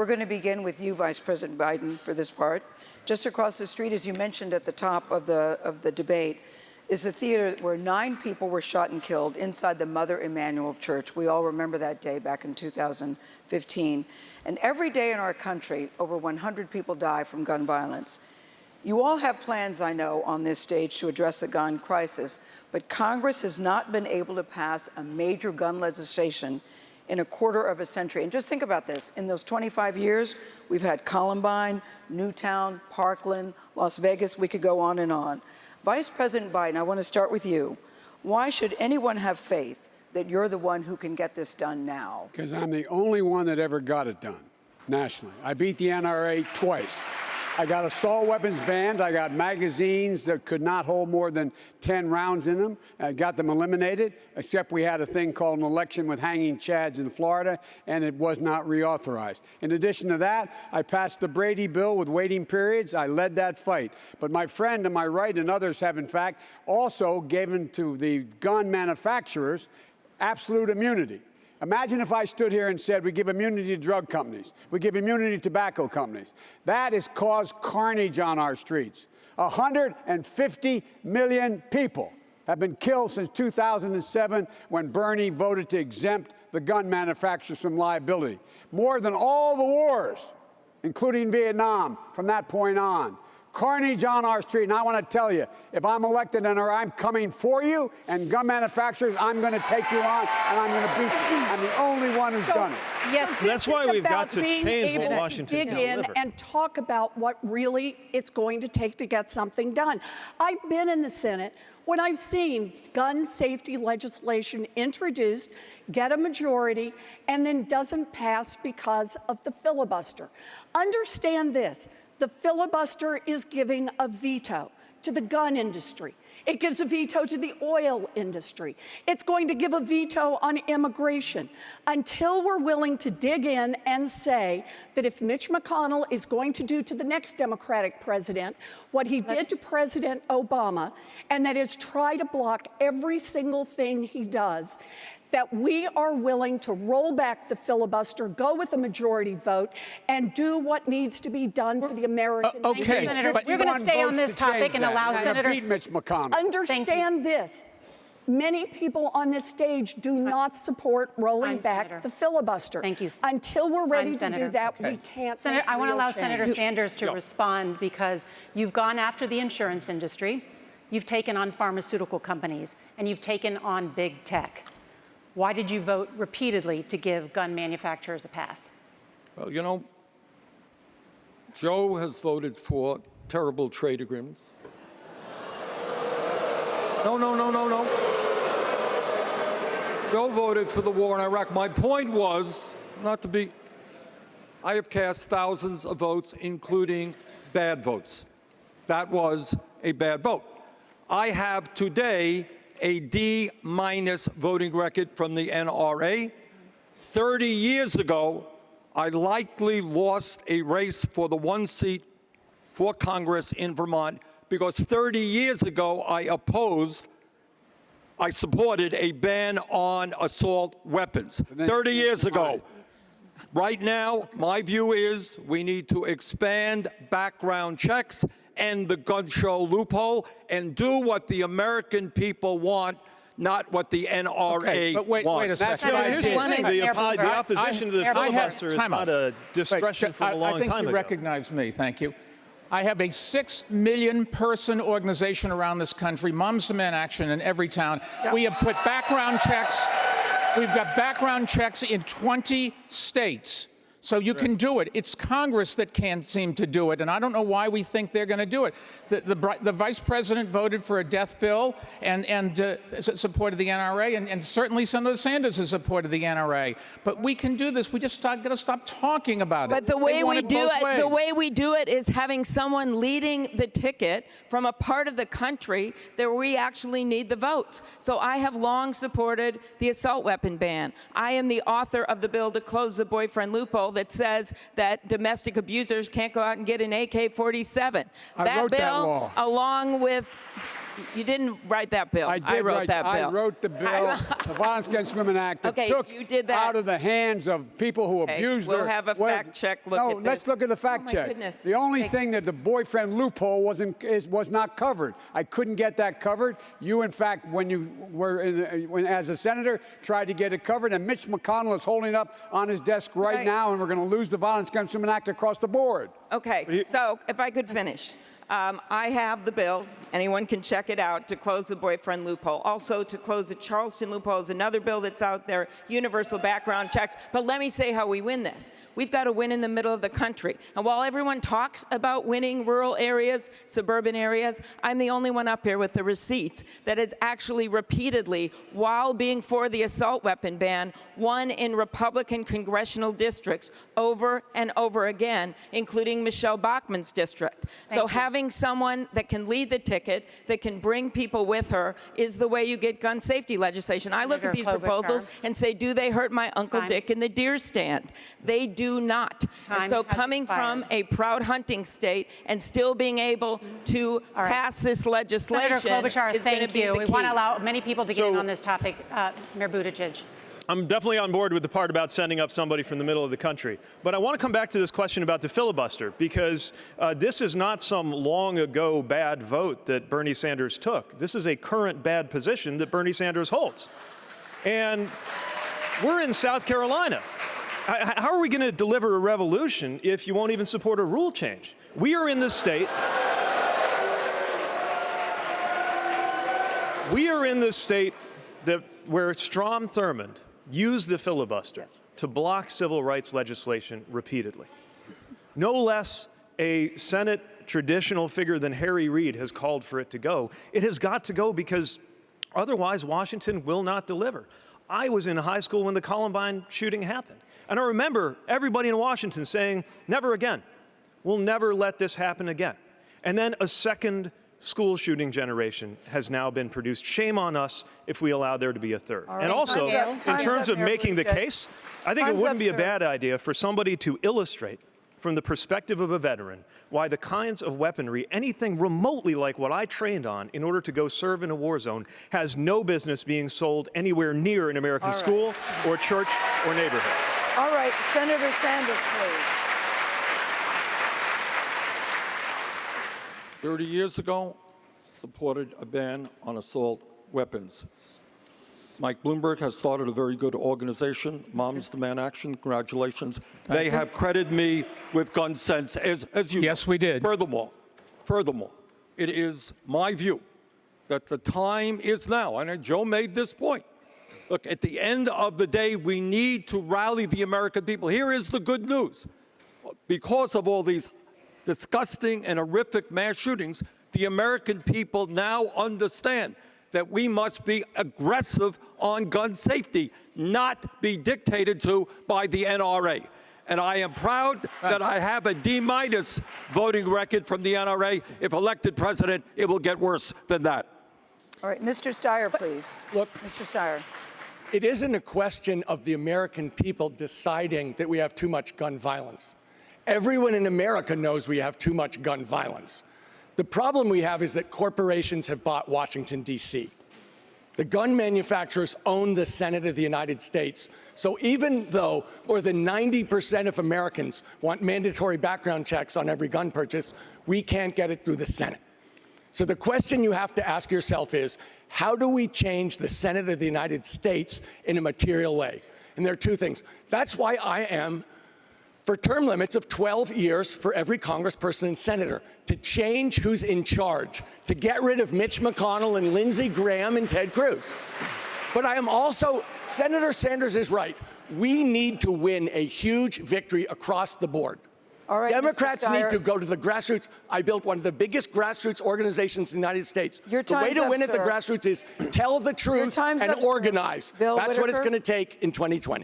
We're going to begin with you, Vice President Biden, for this part. Just across the street, as you mentioned at the top of the debate, is a theater where 9 people were shot and killed inside the Mother Emanuel Church. We all remember that day back in 2015. And every day in our country, over 100 people die from gun violence. You all have plans, I know, on this stage to address the gun crisis, but Congress has not been able to pass a major gun legislation in a quarter of a century. And just think about this. In those 25 years, we've had Columbine, Newtown, Parkland, Las Vegas. We could go on and on. Vice President Biden, I want to start with you. Why should anyone have faith that you're the one who can get this done now? Because I'm the only one that ever got it done nationally. I beat the NRA twice. I got assault weapons banned. I got magazines that could not hold more than 10 rounds in them. I got them eliminated, except we had a thing called an election with hanging chads in Florida, and it was not reauthorized. In addition to that, I passed the Brady bill with waiting periods. I led that fight. But my friend to my right and others have, in fact, also given to the gun manufacturers absolute immunity. Imagine if I stood here and said we give immunity to drug companies, we give immunity to tobacco companies. That has caused carnage on our streets. 150 million people have been killed since 2007 when Bernie voted to exempt the gun manufacturers from liability. More than all the wars, including Vietnam, from that point on. Carnage on our street. And I want to tell you, if I'm elected and I'm coming for you and gun manufacturers, I'm going to take you on and I'm going to beat you. I'm the only one who's done it. Yes, that's why we've got to change what Washington can deliver. Dig in and talk about what really it's going to take to get something done. I've been in the Senate when I've seen gun safety legislation introduced, get a majority, and then doesn't pass because of the filibuster. Understand this. The filibuster is giving a veto to the gun industry. It gives a veto to the oil industry. It's going to give a veto on immigration until we're willing to dig in and say that if Mitch McConnell is going to do to the next Democratic president what he did to President Obama, and that is try to block every single thing he does, that we are willing to roll back the filibuster, go with a majority vote, and do what needs to be done for the American people. Okay, Senator, we're going to stay on this topic and allow senators. Mitch McConnell. Understand this. Many people on this stage do not support rolling back the filibuster. Thank you. Until we're ready to do that, we can't. Senator, I want to allow Senator change. Sanders to respond because you've gone after the insurance industry, you've taken on pharmaceutical companies, and you've taken on big tech. Why did you vote repeatedly to give gun manufacturers a pass? Well, you know, Joe has voted for terrible trade agreements. No. Joe voted for the war in Iraq. My point was, I have cast thousands of votes, including bad votes. That was a bad vote. I have today a D- voting record from the NRA. 30 years ago, I likely lost a race for the one seat for Congress in Vermont because 30 years ago, I supported a ban on assault weapons. 30 years ago. Right now, my view is we need to expand background checks, end the gun show loophole, and do what the American people want, not what the NRA wants. Wait a second. The opposition to the filibuster is not a discretion from a long time ago. I think you recognize me. Thank you. I have a 6 million person organization around this country, Moms to Men Action, in every town. Yep. We have put background checks. We've got background checks in 20 states. So you can do it. It's Congress that can't seem to do it, and I don't know why we think they're going to do it. The vice president voted for a death bill and supported the NRA, and certainly Senator Sanders has supported the NRA. But we can do this. We just got to stop talking about it. But the way we do it is having someone leading the ticket from a part of the country that we actually need the votes. So I have long supported the assault weapon ban. I am the author of the bill to close the boyfriend loophole that says that domestic abusers can't go out and get an AK-47. That bill, along with You didn't write that bill. I did wrote that bill. I wrote the bill, the Violence Against Women Act, that Okay, took you did that. out of the hands of people who abused we'll their... have a fact check look no, at this. let's look at the fact my check. goodness. The only thing that the boyfriend loophole was not covered. I couldn't get that covered. You, in fact, when you were as a senator, tried to get it covered, and Mitch McConnell is holding up on his desk right now, and we're going to lose the Violence Against Women Act across the board. Okay, so if I could finish. I have the bill. Anyone can check it out to close the boyfriend loophole. Also, to close the Charleston loophole is another bill that's out there, universal background checks. But let me say how we win this. We've got to win in the middle of the country. And while everyone talks about winning rural areas, suburban areas, I'm the only one up here with the receipts that has actually repeatedly, while being for the assault weapon ban, won in Republican congressional districts over and over again, including Michelle Bachmann's district. So having someone that can lead the ticket, that can bring people with her, is the way you get gun safety legislation. I look at these proposals and say, do they hurt my Uncle Dick in the deer stand? They do not. And so coming from a proud hunting state and still being able to pass this legislation is going to be the key. Thank you. We want to allow many people to get in on this topic. Mayor Buttigieg. I'm definitely on board with the part about sending up somebody from the middle of the country. But I want to come back to this question about the filibuster, because this is not some long ago bad vote that Bernie Sanders took. This is a current bad position that Bernie Sanders holds. And we're in South Carolina. How are we going to deliver a revolution if you won't even support a rule change? We are in the state. We are in the state where Strom Thurmond used the filibuster to block civil rights legislation repeatedly. No less a Senate traditional figure than Harry Reid has called for it to go. It has got to go because otherwise Washington will not deliver. I was in high school when the Columbine shooting happened. And I remember everybody in Washington saying, never again. We'll never let this happen again. And then a second school shooting generation has now been produced. Shame on us if we allow there to be a third. And also, in terms of making the case, I think it wouldn't be a bad idea for somebody to illustrate from the perspective of a veteran why the kinds of weaponry, anything remotely like what I trained on in order to go serve in a war zone, has no business being sold anywhere near an American school or church or neighborhood. All right, Senator Sanders, please. 30 years ago, supported a ban on assault weapons. Mike Bloomberg has started a very good organization, Moms Demand Action. Congratulations. They have credited me with gun sense, as you. Yes, we did. Furthermore, it is my view that the time is now, and Joe made this point. Look, at the end of the day, we need to rally the American people. Here is the good news. Because of all these disgusting and horrific mass shootings, the American people now understand that we must be aggressive on gun safety, not be dictated to by the NRA. And I am proud that I have a D- voting record from the NRA. If elected president, it will get worse than that. All right, Mr. Steyer, please. Look, Mr. Steyer. it isn't a question of the American people deciding that we have too much gun violence. Everyone in America knows we have too much gun violence. The problem we have is that corporations have bought Washington, D.C. The gun manufacturers own the Senate of the United States. So even though more than 90% of Americans want mandatory background checks on every gun purchase, we can't get it through the Senate. So the question you have to ask yourself is, how do we change the Senate of the United States in a material way? And there are two things. That's why I am for term limits of 12 years for every congressperson and senator, to change who's in charge, to get rid of Mitch McConnell and Lindsey Graham and Ted Cruz. But I am also, Senator Sanders is right. We need to win a huge victory across the board. All right, Democrats need to go to the grassroots. I built one of the biggest grassroots organizations in the United States. The way to win at the grassroots is tell the truth and organize. That's what it's going to take in 2020.